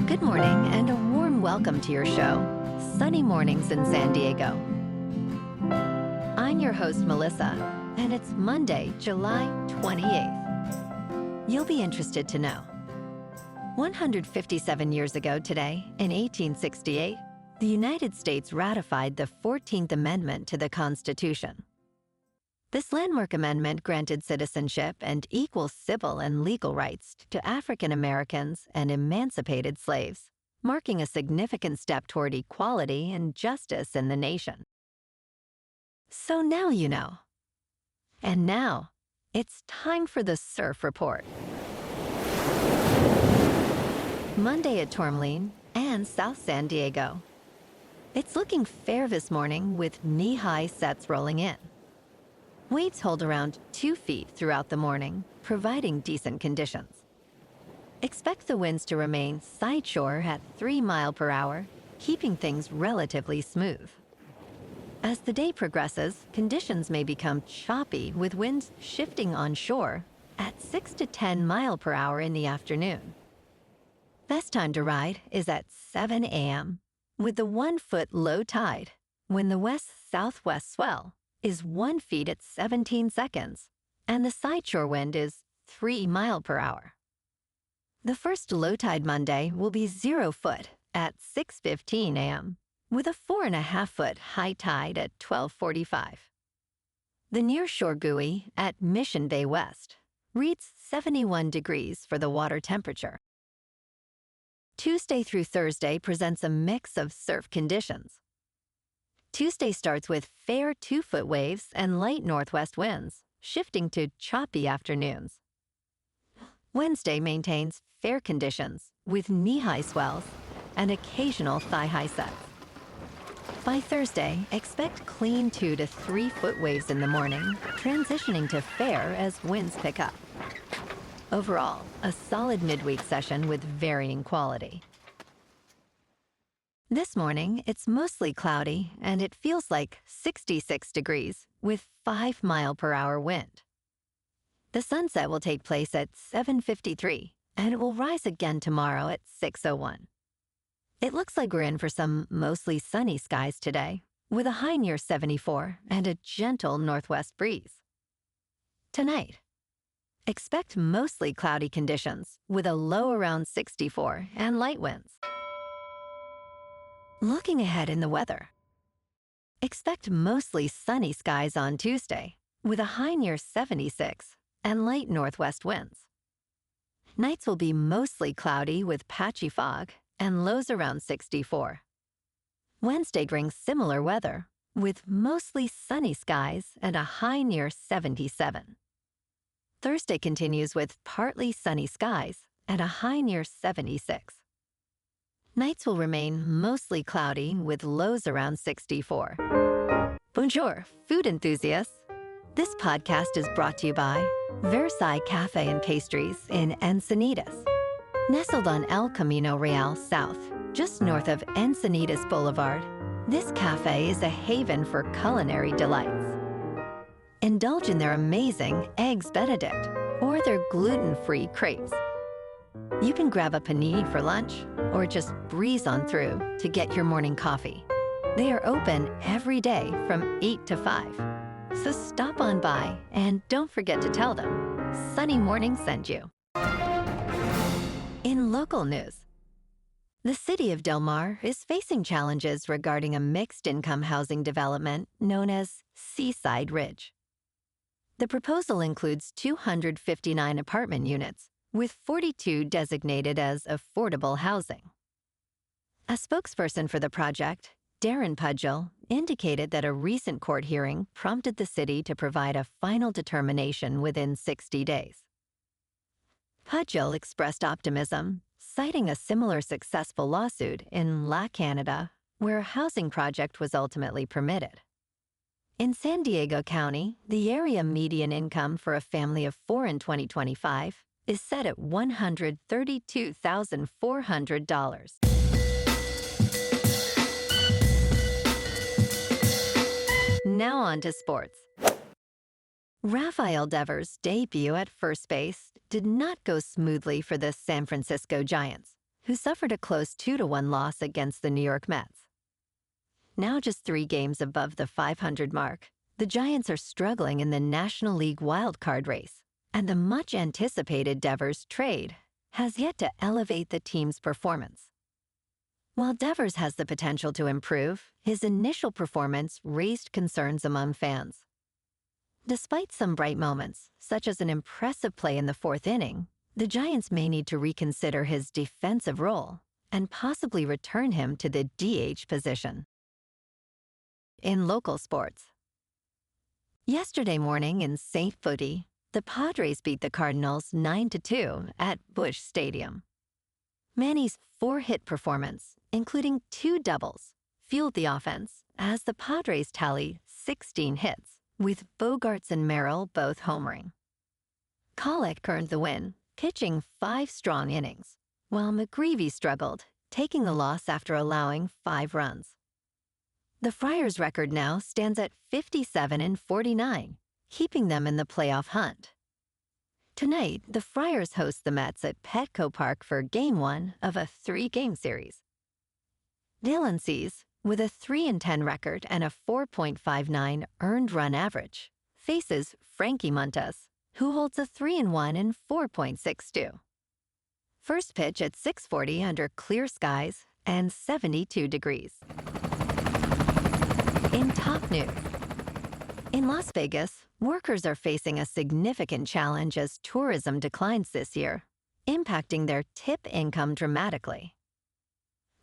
Good morning and a warm welcome to your show, Sunny Mornings in San Diego. I'm your host, Melissa, and it's Monday, July 28th. You'll be interested to know. 157 years ago today, in 1868, the United States ratified the 14th Amendment to the Constitution. This landmark amendment granted citizenship and equal civil and legal rights to African Americans and emancipated slaves, marking a significant step toward equality and justice in the nation. So now you know. And now, it's time for the Surf Report. Monday at Tourmaline and South San Diego. It's looking fair this morning with knee-high sets rolling in. Waves hold around 2 feet throughout the morning, providing decent conditions. Expect the winds to remain side shore at 3 miles per hour, keeping things relatively smooth. As the day progresses, conditions may become choppy with winds shifting onshore at 6 to 10 miles per hour in the afternoon. Best time to ride is at 7 a.m. with the 1 foot low tide when the west-southwest swell is 1 foot at 17 seconds, and the sideshore wind is 3 miles per hour. The first low tide Monday will be 0 foot at 6:15 a.m., with a 4.5 foot high tide at 12:45. The nearshore buoy at Mission Bay West reads 71 degrees for the water temperature. Tuesday through Thursday presents a mix of surf conditions. Tuesday starts with fair 2-foot waves and light northwest winds, shifting to choppy afternoons. Wednesday maintains fair conditions with knee-high swells and occasional thigh-high sets. By Thursday, expect clean 2 to 3 foot waves in the morning, transitioning to fair as winds pick up. Overall, a solid midweek session with varying quality. This morning, it's mostly cloudy, and it feels like 66 degrees with 5 miles per hour wind. The sunset will take place at 7:53, and it will rise again tomorrow at 6:01. It looks like we're in for some mostly sunny skies today, with a high near 74 and a gentle northwest breeze. Tonight, expect mostly cloudy conditions with a low around 64 and light winds. Looking ahead in the weather. Expect mostly sunny skies on Tuesday, with a high near 76 and light northwest winds. Nights will be mostly cloudy with patchy fog and lows around 64. Wednesday brings similar weather, with mostly sunny skies and a high near 77. Thursday continues with partly sunny skies and a high near 76. Nights will remain mostly cloudy with lows around 64. Bonjour, food enthusiasts. This podcast is brought to you by Versailles Cafe and Pastries in Encinitas. Nestled on El Camino Real South, just north of Encinitas Boulevard, this cafe is a haven for culinary delights. Indulge in their amazing Eggs Benedict or their gluten-free crepes. You can grab a panini for lunch or just breeze on through to get your morning coffee. They are open every day from 8 to 5. So stop on by and don't forget to tell them Sunny Morning sent you. In local news, the city of Del Mar is facing challenges regarding a mixed-income housing development known as Seaside Ridge. The proposal includes 259 apartment units, with 42 designated as affordable housing. A spokesperson for the project, Darren Pudgell, indicated that a recent court hearing prompted the city to provide a final determination within 60 days. Pudgell expressed optimism, citing a similar successful lawsuit in La Canada, where a housing project was ultimately permitted. In San Diego County, the area median income for a family of 4 in 2025 is set at $132,400. Now on to sports. Rafael Devers' debut at first base did not go smoothly for the San Francisco Giants, who suffered a close 2-1 loss against the New York Mets. Now just 3 games above the 500 mark, the Giants are struggling in the National League wildcard race, and the much-anticipated Devers trade has yet to elevate the team's performance. While Devers has the potential to improve, his initial performance raised concerns among fans. Despite some bright moments, such as an impressive play in the 4th inning, the Giants may need to reconsider his defensive role and possibly return him to the DH position. In local sports. Yesterday morning in St. Footy, the Padres beat the Cardinals 9-2 at Busch Stadium. Manny's 4-hit performance, including 2 doubles, fueled the offense as the Padres tally 16 hits, with Bogarts and Merrill both homering. Colic earned the win, pitching 5 strong innings, while McGreevy struggled, taking the loss after allowing 5 runs. The Friars' record now stands at 57-49, keeping them in the playoff hunt. Tonight, the Friars host the Mets at Petco Park for Game 1 of a 3-game series. Dylan Cease, with a 3-10 record and a 4.59 earned run average, faces Frankie Montas, who holds a 3-1 and 4.62. First pitch at 6:40 under clear skies and 72 degrees. In top news, in Las Vegas, workers are facing a significant challenge as tourism declines this year, impacting their tip income dramatically.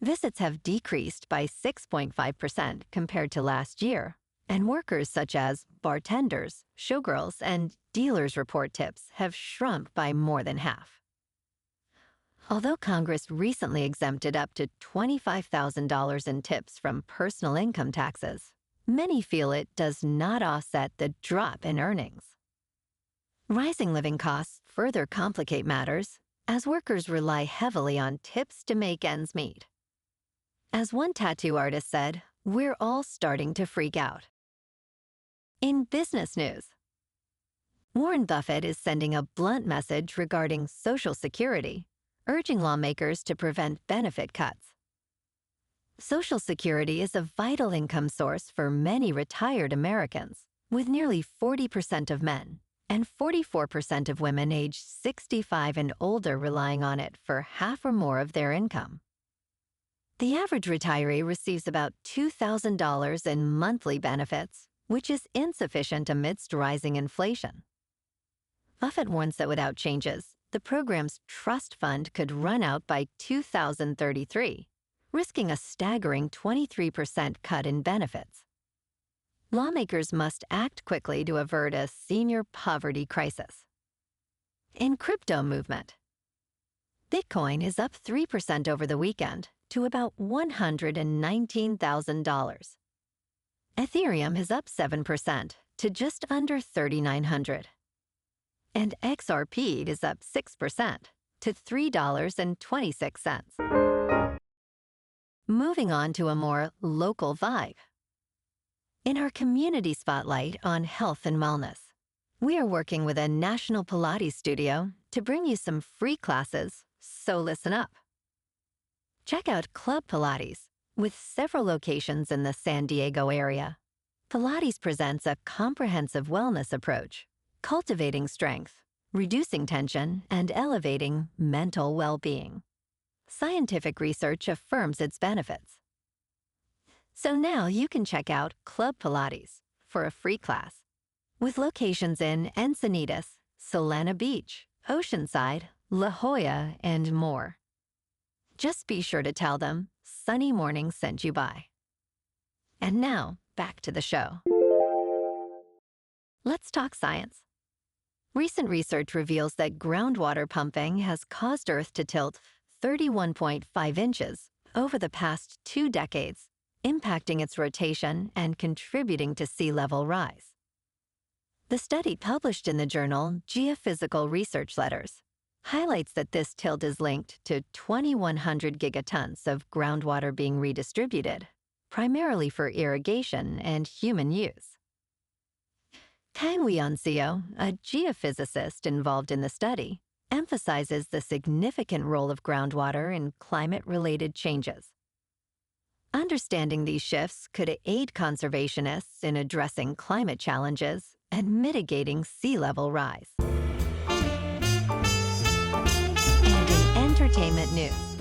Visits have decreased by 6.5% compared to last year, and workers such as bartenders, showgirls, and dealers report tips have shrunk by more than half. Although Congress recently exempted up to $25,000 in tips from personal income taxes, many feel it does not offset the drop in earnings. Rising living costs further complicate matters as workers rely heavily on tips to make ends meet. As one tattoo artist said, we're all starting to freak out. In business news, Warren Buffett is sending a blunt message regarding Social Security, urging lawmakers to prevent benefit cuts. Social Security is a vital income source for many retired Americans, with nearly 40% of men and 44% of women aged 65 and older relying on it for half or more of their income. The average retiree receives about $2,000 in monthly benefits, which is insufficient amidst rising inflation. Buffett warns that without changes, the program's trust fund could run out by 2033, risking a staggering 23% cut in benefits. Lawmakers must act quickly to avert a senior poverty crisis. In crypto movement, Bitcoin is up 3% over the weekend to about $119,000. Ethereum is up 7% to just under $3,900. And XRP is up 6% to $3.26. Moving on to a more local vibe. In our community spotlight on health and wellness, we are working with a national Pilates studio to bring you some free classes, so listen up. Check out Club Pilates, with several locations in the San Diego area. Pilates presents a comprehensive wellness approach, cultivating strength, reducing tension, and elevating mental well-being. Scientific research affirms its benefits. So now you can check out Club Pilates for a free class, with locations in Encinitas, Solana Beach, Oceanside, La Jolla, and more. Just be sure to tell them Sunny Morning sent you by. And now, back to the show. Let's talk science. Recent research reveals that groundwater pumping has caused Earth to tilt 31.5 inches over the past 2 decades, impacting its rotation and contributing to sea level rise. The study, published in the journal Geophysical Research Letters, highlights that this tilt is linked to 2,100 gigatons of groundwater being redistributed, primarily for irrigation and human use. Tang Weioncio, a geophysicist involved in the study, emphasizes the significant role of groundwater in climate-related changes. Understanding these shifts could aid conservationists in addressing climate challenges and mitigating sea level rise. And in entertainment news,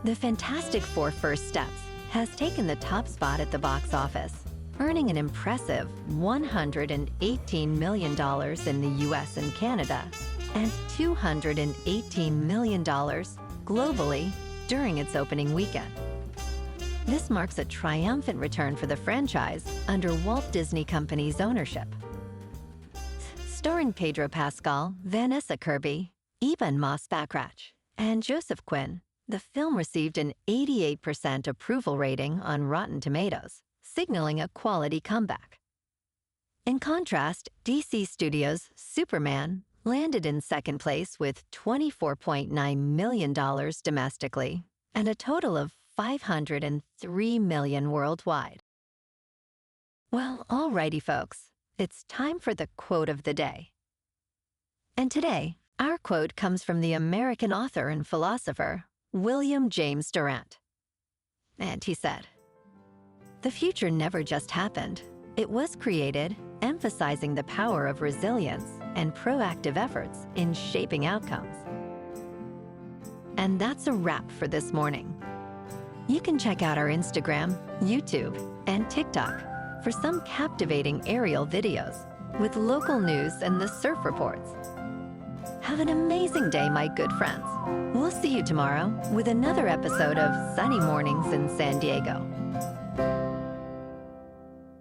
the Fantastic Four: First Steps has taken the top spot at the box office, earning an impressive $118 million in the US and Canada and $218 million globally during its opening weekend. This marks a triumphant return for the franchise under Walt Disney Company's ownership. Starring Pedro Pascal, Vanessa Kirby, Eben Moss-Bachrach, and Joseph Quinn, the film received an 88% approval rating on Rotten Tomatoes, signaling a quality comeback. In contrast, DC Studios' Superman landed in second place with $24.9 million domestically and a total of $503 million worldwide. Well, alrighty folks, it's time for the quote of the day. And today, our quote comes from the American author and philosopher, William James Durant. And he said, "The future never just happened. It was created, emphasizing the power of resilience and proactive efforts in shaping outcomes." And that's a wrap for this morning. You can check out our Instagram, YouTube, and TikTok for some captivating aerial videos with local news and the surf reports. Have an amazing day, my good friends. We'll see you tomorrow with another episode of Sunny Mornings in San Diego.